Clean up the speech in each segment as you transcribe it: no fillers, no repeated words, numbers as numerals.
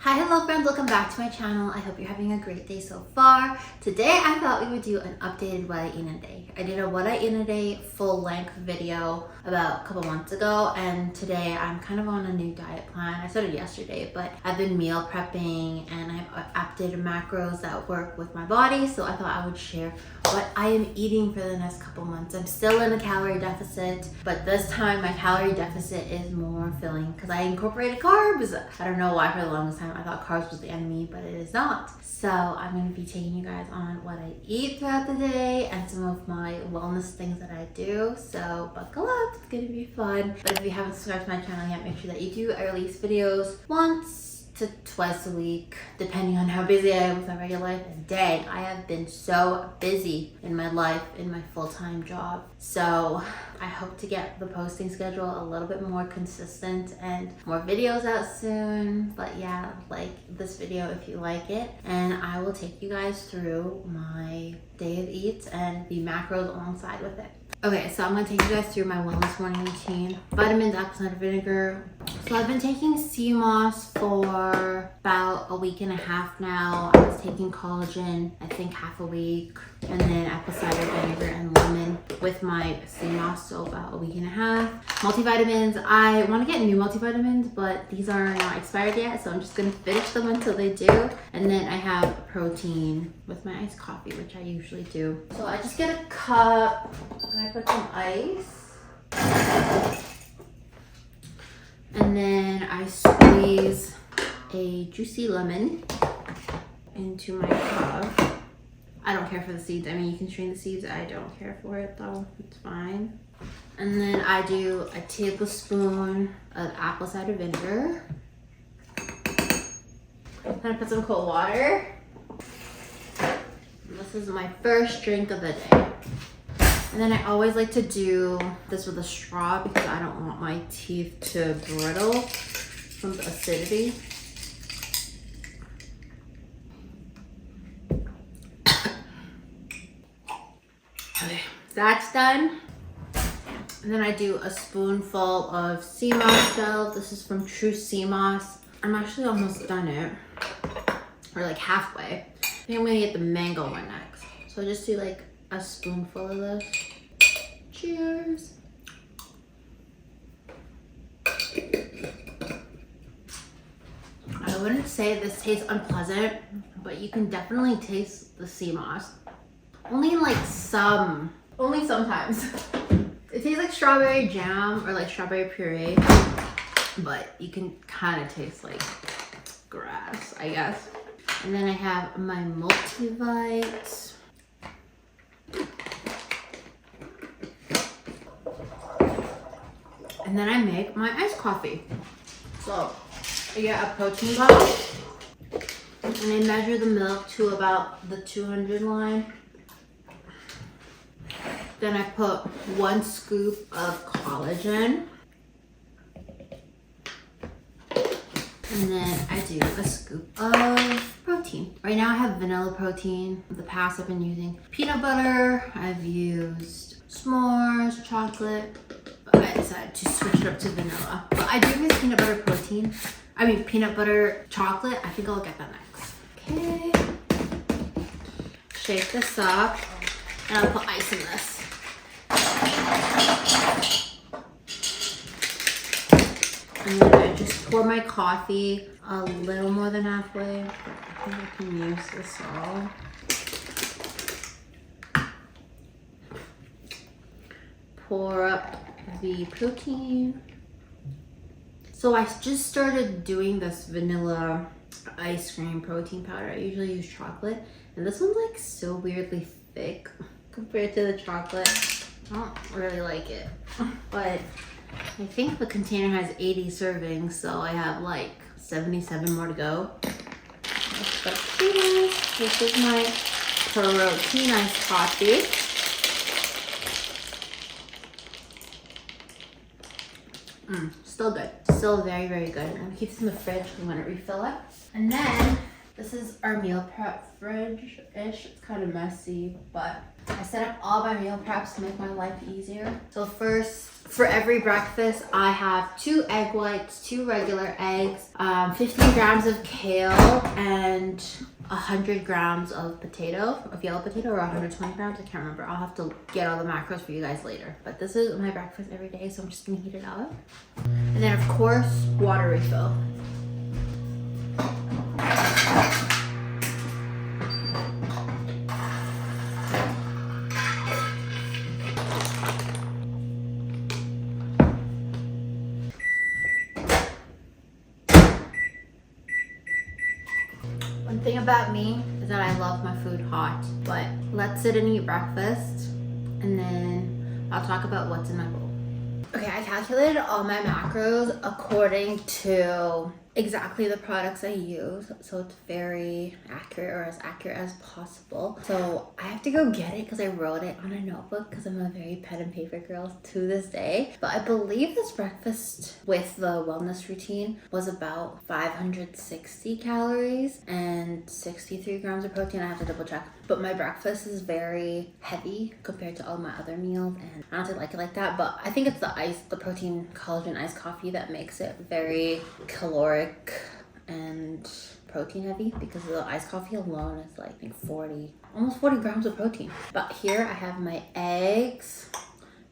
Hi, hello friends, welcome back to my channel. I hope you're having a great day so far. Today I thought we would do an updated what I eat in a day. I did a what I eat in a day full length video about a couple months ago, and today I'm kind of on a new diet plan. I started yesterday, but I've been meal prepping and I've updated macros that work with my body, so I thought I would share what I am eating for the next couple months. I'm still in a calorie deficit, but this time my calorie deficit is more filling because I incorporated carbs. I don't know why for the longest time I thought carbs was the enemy, but it is not. So I'm going to be taking you guys on what I eat throughout the day and some of my wellness things that I do. So buckle up, it's going to be fun. But if you haven't subscribed to my channel yet, make sure that you do. I release videos once to twice a week, depending on how busy I am with my regular life. And dang, I have been so busy in my life, in my full-time job. So I hope to get the posting schedule a little bit more consistent and more videos out soon. But yeah, like this video if you like it, and I will take you guys through my day of eats and the macros alongside with it. Okay, so I'm gonna take you guys through my wellness morning routine. Vitamins, apple cider vinegar. So I've been taking sea moss for about a week and a half now. I was taking collagen, I think half a week, and then apple cider vinegar and lemon with my sea moss, so about a week and a half. Multivitamins, I want to get new multivitamins, but these are not expired yet, so I'm just gonna finish them until they do. And then I have protein with my iced coffee, which I usually do. So I just get a cup and I put some ice. And then I squeeze a juicy lemon into my cup. I don't care for the seeds. I mean, you can strain the seeds. I don't care for it though. It's fine. And then I do a tablespoon of apple cider vinegar. Then I put some cold water. And this is my first drink of the day. And then I always like to do this with a straw because I don't want my teeth to brittle from the acidity. Okay, that's done. And then I do a spoonful of sea moss gel. This is from True Sea Moss. I'm actually almost done it, or like halfway. I think I'm gonna get the mango one next. So just do like a spoonful of this. Cheers. I wouldn't say this tastes unpleasant, but you can definitely taste the sea moss. Only sometimes. It tastes like strawberry jam or like strawberry puree, but you can kind of taste like grass, I guess. And then I have my multivites. And then I make my iced coffee. So I get a protein bottle and I measure the milk to about the 200 line. Then I put 1 scoop of collagen. And then I do a scoop of protein. Right now I have vanilla protein. In the past I've been using peanut butter. I've used s'mores, chocolate. But I decided to switch it up to vanilla. But I do miss peanut butter protein. I mean peanut butter chocolate. I think I'll get that next. Okay. Shake this up. And I'll put ice in this. And then I just pour my coffee a little more than halfway. I think I can use this all. Pour up the protein. So I just started doing this vanilla ice cream protein powder. I usually use chocolate, and this one's like so weirdly thick compared to the chocolate. I don't really like it, but I think the container has 80 servings, so I have like 77 more to go. This is my protein iced coffee. Still good. Still very, very good. I'm gonna keep this in the fridge. I'm gonna refill it. And then This is our meal prep fridge-ish. It's kind of messy, but I set up all my meal preps to make my life easier. So first, for every breakfast, I have 2 egg whites, 2 regular eggs, 15 grams of kale, and 100 grams of yellow potato, or 120 grams, I can't remember. I'll have to get all the macros for you guys later. But this is my breakfast every day, so I'm just gonna heat it up. And then of course, water refill. One thing about me is that I love my food hot, but let's sit and eat breakfast and then I'll talk about what's in my bowl. Okay, I calculated all my macros according to exactly the products I use, so it's very accurate, or as accurate as possible. So I have to go get it because I wrote it on a notebook because I'm a very pen and paper girl to this day. But I believe this breakfast with the wellness routine was about 560 calories and 63 grams of protein. I have to double check. But my breakfast is very heavy compared to all my other meals, and I don't like it like that. But I think it's the protein collagen iced coffee that makes it very caloric and protein heavy, because the iced coffee alone is like I think almost 40 grams of protein. But here I have my eggs,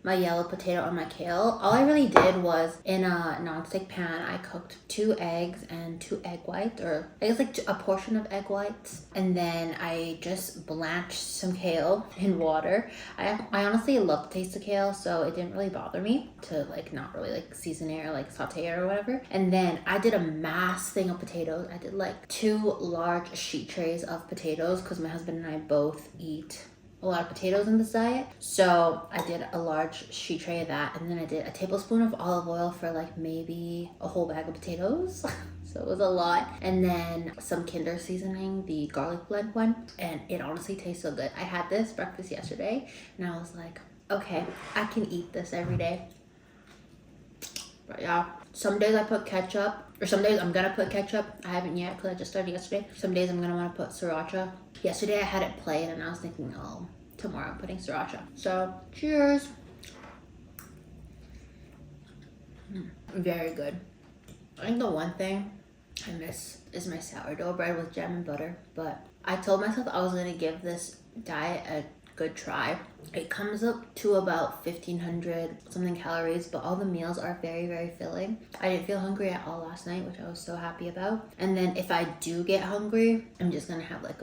my yellow potato, and my kale. All I really did was in a non-stick pan, I cooked 2 eggs and 2 egg whites, or I guess like a portion of egg whites, and then I just blanched some kale in water. I honestly love the taste of kale, so it didn't really bother me to like not really like season it or like saute it or whatever. And then I did a mass thing of potatoes. I did like 2 large sheet trays of potatoes because my husband and I both eat a lot of potatoes in this diet. So I did a large sheet tray of that, and then I did a tablespoon of olive oil for like maybe a whole bag of potatoes. So it was a lot. And then some Kinder seasoning, the garlic blend one, and it honestly tastes so good. I had this breakfast yesterday and I was like, okay, I can eat this every day. But yeah, some days I put ketchup, or some days I'm gonna put ketchup. I haven't yet because I just started yesterday. Some days I'm gonna want to put sriracha. Yesterday I had it plain and I was thinking, oh, tomorrow I'm putting sriracha. So cheers. Very good. I think the one thing I miss is my sourdough bread with jam and butter, but I told myself I was gonna give this diet a good try. It comes up to about 1,500 something calories, but all the meals are very, very filling. I didn't feel hungry at all last night, which I was so happy about. And then if I do get hungry, I'm just gonna have like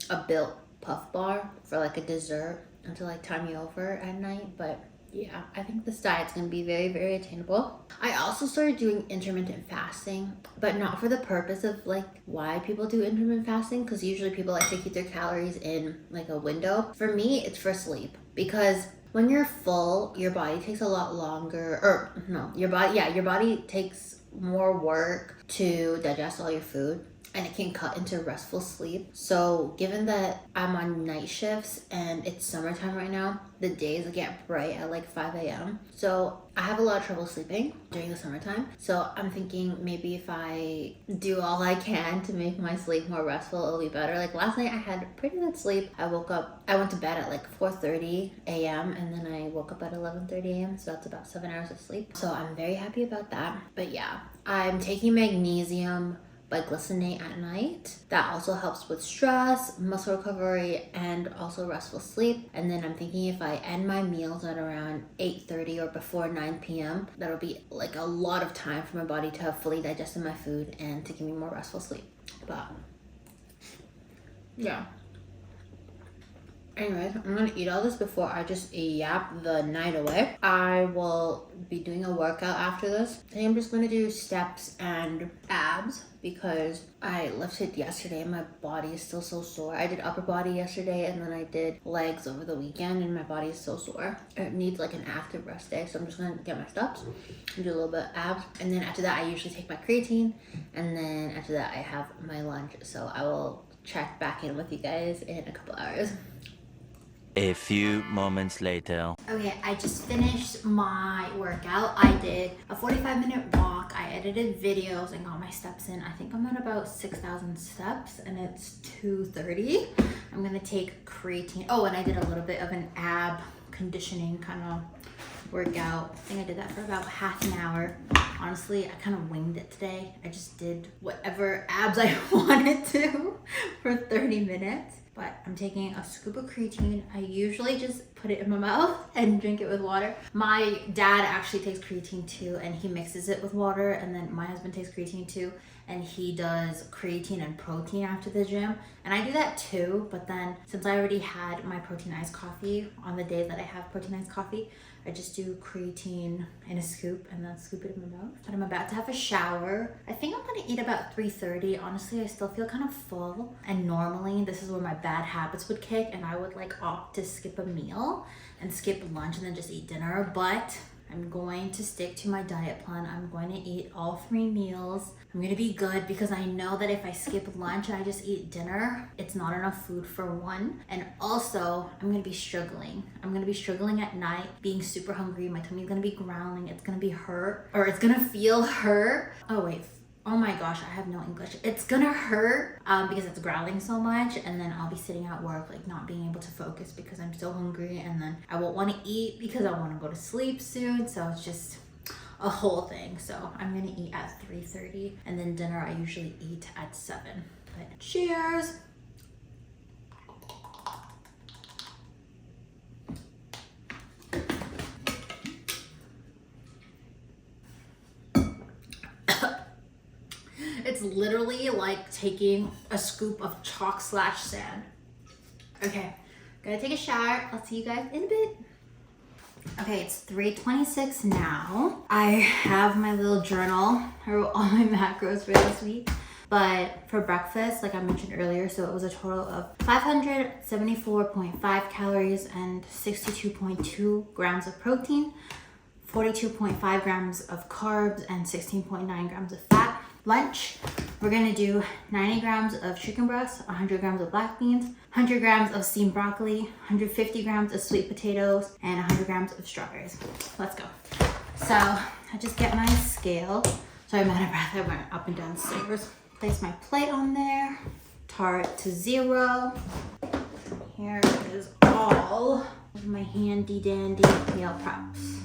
a built puff bar for like a dessert until like time me over at night. But yeah, I think this diet's gonna be very, very attainable. I also started doing intermittent fasting, but not for the purpose of like why people do intermittent fasting, because usually people like to keep their calories in like a window. For me, it's for sleep, because when you're full, your body takes a lot longer, or no, your body takes more work to digest all your food, and it can cut into restful sleep. So given that I'm on night shifts and it's summertime right now, the days get bright at like 5 a.m. So I have a lot of trouble sleeping during the summertime. So I'm thinking maybe if I do all I can to make my sleep more restful, it'll be better. Like last night I had pretty good sleep. I went to bed at like 4:30 a.m. and then I woke up at 11:30 a.m. So that's about 7 hours of sleep. So I'm very happy about that. But yeah, I'm taking magnesium glycinate at night. That also helps with stress, muscle recovery, and also restful sleep. And then I'm thinking if I end my meals at around 8:30 or before 9 p.m., that'll be like a lot of time for my body to have fully digested my food and to give me more restful sleep. But yeah. Anyways, I'm gonna eat all this before I just yap the night away. I will be doing a workout after this. I think I'm just gonna do steps and abs because I lifted yesterday and my body is still so sore. I did upper body yesterday and then I did legs over the weekend and my body is so sore. It needs like an active rest day, so I'm just gonna get my steps and do a little bit of abs. And then after that, I usually take my creatine, and then after that, I have my lunch. So I will check back in with you guys in a couple hours. A few moments later. Okay, I just finished my workout. I did a 45-minute walk walk, I edited videos and got my steps in. I think I'm at about 6,000 steps and it's 2:30. I'm gonna take creatine. Oh, and I did a little bit of an ab conditioning kind of workout. I think I did that for about half an hour. Honestly, I kind of winged it today. I just did whatever abs I wanted to for 30 minutes. But I'm taking a scoop of creatine. I usually just put it in my mouth and drink it with water. My dad actually takes creatine too, and he mixes it with water. And then my husband takes creatine too, and he does creatine and protein after the gym. And I do that too, but then since I already had my protein iced coffee on the day that I have protein iced coffee, I just do creatine in a scoop and then scoop it in my mouth. But I'm about to have a shower. I think I'm gonna eat about 3:30. Honestly, I still feel kind of full. And normally this is where my bad habits would kick and I would like opt to skip a meal and skip lunch and then just eat dinner. But I'm going to stick to my diet plan. I'm going to eat all 3 meals. I'm gonna be good because I know that if I skip lunch and I just eat dinner, it's not enough food for one. And also, I'm gonna be struggling. I'm gonna be struggling at night, being super hungry. My tummy's gonna be growling. It's gonna be hurt, or it's gonna feel hurt. Oh wait, oh my gosh, I have no English. It's gonna hurt because it's growling so much, and then I'll be sitting at work like not being able to focus because I'm so hungry, and then I won't want to eat because I want to go to sleep soon. So it's just a whole thing. So I'm gonna eat at 3:30, and then dinner I usually eat at 7. But cheers. It's literally like taking a scoop of chalk/sand. Okay, gotta take a shower. I'll see you guys in a bit. Okay, it's 3:26 now. I have my little journal. I wrote all my macros for this week. But for breakfast, like I mentioned earlier, so it was a total of 574.5 calories and 62.2 grams of protein, 42.5 grams of carbs, and 16.9 grams of fat. Lunch, we're gonna do 90 grams of chicken breast, 100 grams of black beans, 100 grams of steamed broccoli, 150 grams of sweet potatoes, and 100 grams of strawberries. Let's go. So I just get my scale. Sorry, I'm out of breath. I went up and down the stairs. Place my plate on there. Tar it to 0. Here is all of my handy dandy meal preps.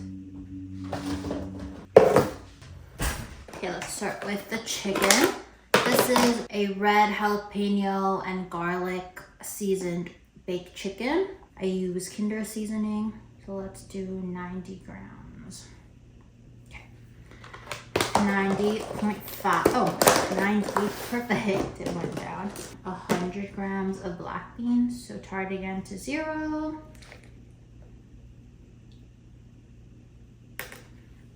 Okay, let's start with the chicken. This is a red jalapeno and garlic seasoned baked chicken. I use Kinder seasoning, so let's do 90 grams. Okay, 90.5, oh, 90, perfect, it went down. 100 grams of black beans, so tar it again to 0.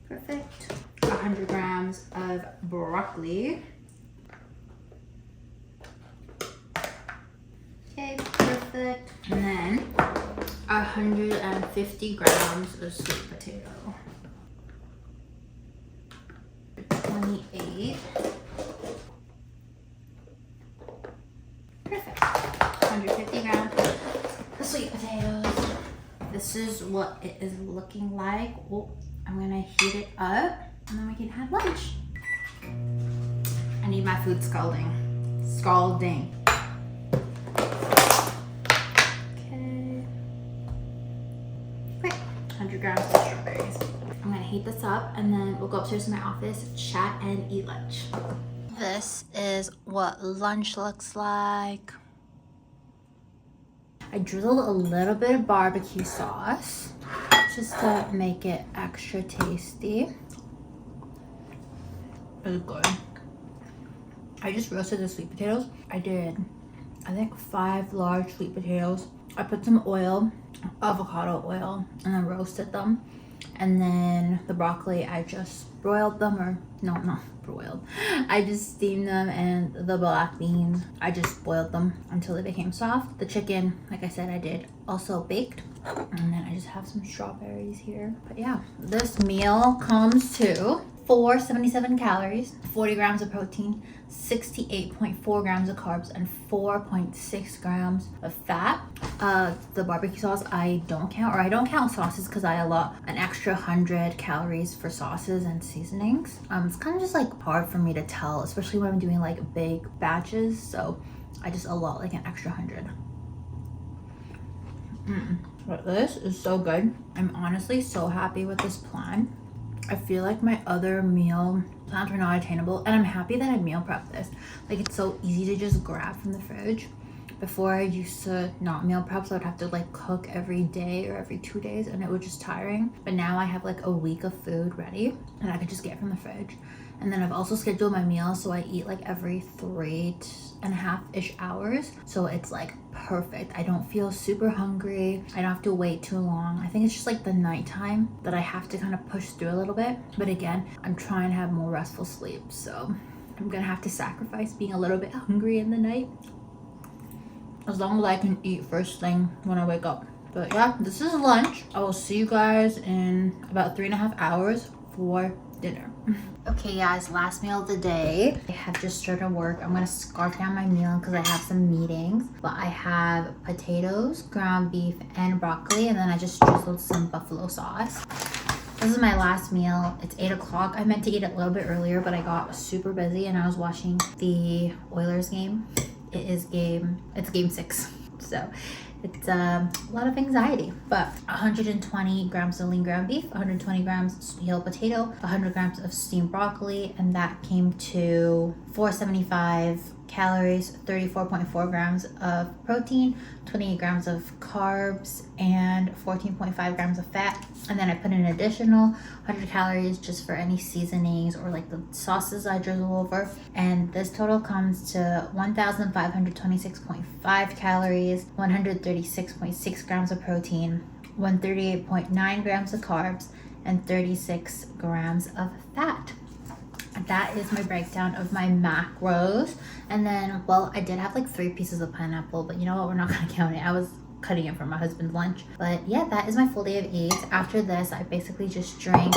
Perfect. 100 grams of broccoli. Okay, perfect. And then 150 grams of sweet potato. 28. Perfect. 150 grams of sweet potatoes. This is what it is looking like. Oh, I'm gonna heat it up and then we can have lunch. I need my food scalding. Scalding. Okay. Great. 100 grams of strawberries. I'm gonna heat this up and then we'll go upstairs to my office, chat, and eat lunch. This is what lunch looks like. I drizzled a little bit of barbecue sauce just to make it extra tasty. It's good. I just roasted the sweet potatoes. I did, I think, 5 large sweet potatoes. I put some oil, avocado oil, and then roasted them. And then the broccoli, I just broiled them, or no, not broiled. I just steamed them, and the black beans, I just boiled them until they became soft. The chicken, like I said, I did also baked. And then I just have some strawberries here. But yeah, this meal comes to 477 calories, 40 grams of protein, 68.4 grams of carbs, and 4.6 grams of fat. The barbecue sauce I don't count, or I don't count sauces because I allot an extra 100 calories for sauces and seasonings. It's kind of just like hard for me to tell, especially when I'm doing like big batches, so I just allot like an extra 100. But this is so good. I'm honestly so happy with this plan. I feel like my other meal plans were not attainable, and I'm happy that I meal prep this. Like, it's so easy to just grab from the fridge. Before, I used to not meal prep, so I'd have to like cook every day or every 2 days, and it was just tiring. But now I have like a week of food ready and I could just get from the fridge. And then I've also scheduled my meals, so I eat like every 3.5-ish hours. So it's like perfect. I don't feel super hungry. I don't have to wait too long. I think it's just like the nighttime that I have to kind of push through a little bit. But again, I'm trying to have more restful sleep, so I'm gonna have to sacrifice being a little bit hungry in the night, as long as I can eat first thing when I wake up. But yeah, this is lunch. I will see you guys in about 3.5 hours for dinner. Okay guys, last meal of the day. I have just started work. I'm gonna scarf down my meal because I have some meetings. But I have potatoes, ground beef, and broccoli, and then I just drizzled some buffalo sauce. This is my last meal. It's 8 o'clock. I meant to eat it a little bit earlier, but I got super busy and I was watching the Oilers game. It's game 6, so it's a lot of anxiety. But 120 grams of lean ground beef, 120 grams yellow potato, 100 grams of steamed broccoli, and that came to 475 calories, 34.4 grams of protein, 28 grams of carbs, and 14.5 grams of fat. And then I put in an additional 100 calories just for any seasonings or like the sauces I drizzle over. And this total comes to 1,526.5 calories, 136.6 grams of protein, 138.9 grams of carbs, and 36 grams of fat. That is my breakdown of my macros. And then, well, I did have like 3 pieces of pineapple, but you know what, we're not gonna count it. I was cutting it from my husband's lunch. But yeah, that is my full day of 8. After this, I basically just drank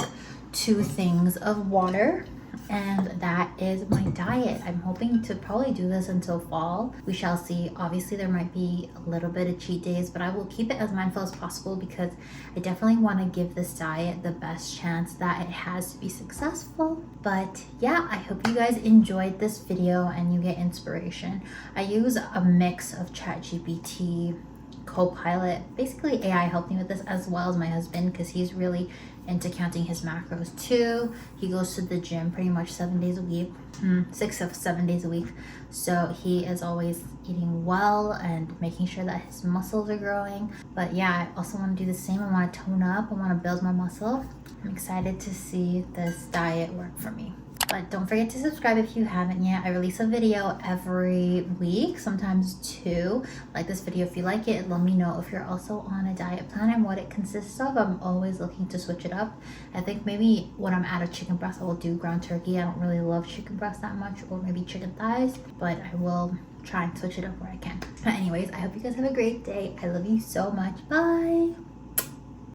2 things of water, and that is my diet. I'm hoping to probably do this until fall. We shall see. Obviously there might be a little bit of cheat days, but I will keep it as mindful as possible because I definitely want to give this diet the best chance that it has to be successful. But yeah, I hope you guys enjoyed this video and you get inspiration. I use a mix of ChatGPT, Copilot, basically AI helped me with this, as well as my husband, because he's really into counting his macros too. He goes to the gym pretty much 7 days a week, 6 of 7 days a week, so he is always eating well and making sure that his muscles are growing. But yeah, I also want to do the same. I want to tone up, I want to build my muscle. I'm excited to see this diet work for me. But don't forget to subscribe if you haven't yet. I release a video every week, sometimes 2. Like this video if you like it. Let me know if you're also on a diet plan and what it consists of. I'm always looking to switch it up. I think maybe when I'm out of chicken breast, I will do ground turkey. I don't really love chicken breast that much, or maybe chicken thighs, but I will try and switch it up where I can. But anyways, I hope you guys have a great day. I love you so much. Bye.